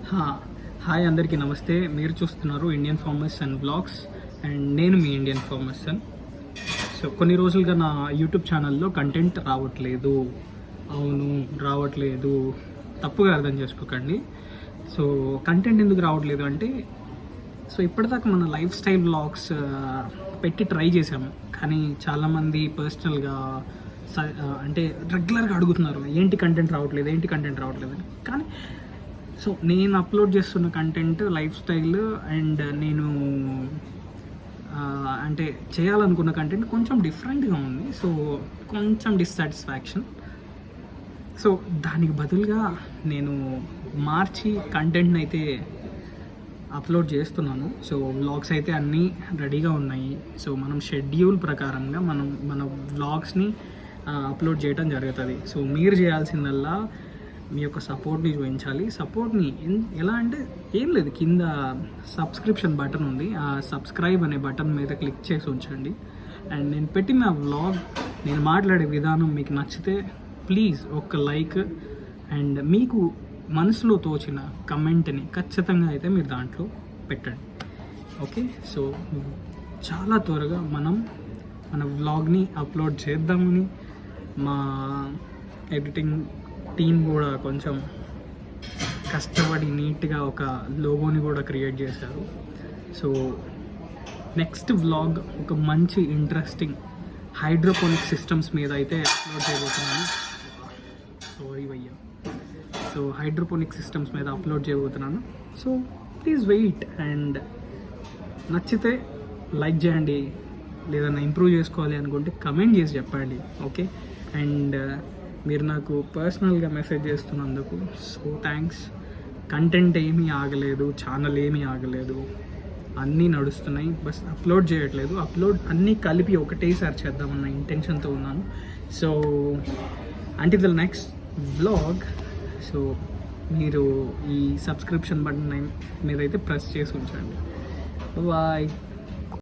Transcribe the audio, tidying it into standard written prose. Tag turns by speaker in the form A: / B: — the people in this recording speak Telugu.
A: హా, హాయ్ అందరికీ నమస్తే. మీరు చూస్తున్నారు Indian farmers and blogs, and నేను మీ ఇండియన్ ఫార్మర్స్ అండ్. సో కొన్ని రోజులుగా నా యూట్యూబ్ ఛానల్లో కంటెంట్ రావట్లేదు. అవును, రావట్లేదు, తప్పుగా అర్థం చేసుకోకండి. సో కంటెంట్ ఎందుకు రావట్లేదు అంటే, సో ఇప్పటిదాకా మన లైఫ్ స్టైల్ బ్లాగ్స్ పెట్టి ట్రై చేసాము, కానీ చాలామంది పర్సనల్గా అంటే రెగ్యులర్గా అడుగుతున్నారు ఏంటి కంటెంట్ రావట్లేదు అని. కానీ సో నేను అప్లోడ్ చేస్తున్న కంటెంట్ లైఫ్ స్టైల్ అండ్ నేను అంటే చేయాలనుకున్న కంటెంట్ కొంచెం డిఫరెంట్గా ఉంది. సో కొంచెం డిస్సాటిస్ఫాక్షన్. సో దానికి బదులుగా నేను మార్చి కంటెంట్ని అయితే అప్లోడ్ చేస్తున్నాను. సో వ్లాగ్స్ అయితే అన్నీ రెడీగా ఉన్నాయి. సో మనం షెడ్యూల్ ప్రకారంగా మన వ్లాగ్స్ని అప్లోడ్ చేయడం జరుగుతుంది. సో మీరు చేయాల్సిందల్లా మీ యొక్క సపోర్ట్ని చూపించాలి. సపోర్ట్ని ఎలా అంటే ఏం లేదు, కింద సబ్స్క్రిప్షన్ బటన్ ఉంది, ఆ సబ్స్క్రైబ్ అనే బటన్ మీద క్లిక్ చేసి ఉంచండి. అండ్ నేను పెట్టిన వ్లాగ్, నేను మాట్లాడే విధానం మీకు నచ్చితే ప్లీజ్ ఒక్క లైక్ అండ్ మీకు మనసులో తోచిన కమెంట్ని ఖచ్చితంగా అయితే మీరు దాంట్లో పెట్టండి. ఓకే, సో చాలా త్వరగా మన వ్లాగ్ని అప్లోడ్ చేద్దామని మా ఎడిటింగ్ టీం కూడా కొంచెం కష్టపడి నీట్గా ఒక లోగోని కూడా క్రియేట్ చేశారు. సో నెక్స్ట్ వ్లాగ్ ఒక మంచి ఇంట్రెస్టింగ్ హైడ్రోపోనిక్ సిస్టమ్స్ మీద అయితే అప్లోడ్ చేయబోతున్నాను. సారీ భయ్యా. సో హైడ్రోపోనిక్ సిస్టమ్స్ మీద అప్లోడ్ చేయబోతున్నాను. So please wait. అండ్ నచ్చితే లైక్ చేయండి, లేదన్నా ఇంప్రూవ్ చేసుకోవాలి అనుకుంటే కమెంట్ చేసి చెప్పండి. ఓకే, అండ్ మీరు నాకు పర్సనల్గా మెసేజ్ చేస్తున్నందుకు సో థ్యాంక్స్. కంటెంట్ ఏమీ ఆగలేదు, ఛానల్ ఏమీ ఆగలేదు, అన్నీ నడుస్తున్నాయి. బస్ అప్లోడ్ చేయట్లేదు. అప్లోడ్ అన్నీ కలిపి ఒకటేసారి చేద్దామన్న ఇంటెన్షన్తో ఉన్నాను. So until the next vlog, so మీరు ఈ సబ్స్క్రిప్షన్ బటన్ మీద అయితే ప్రెస్ చేసి ఉంచండి. బాయ్.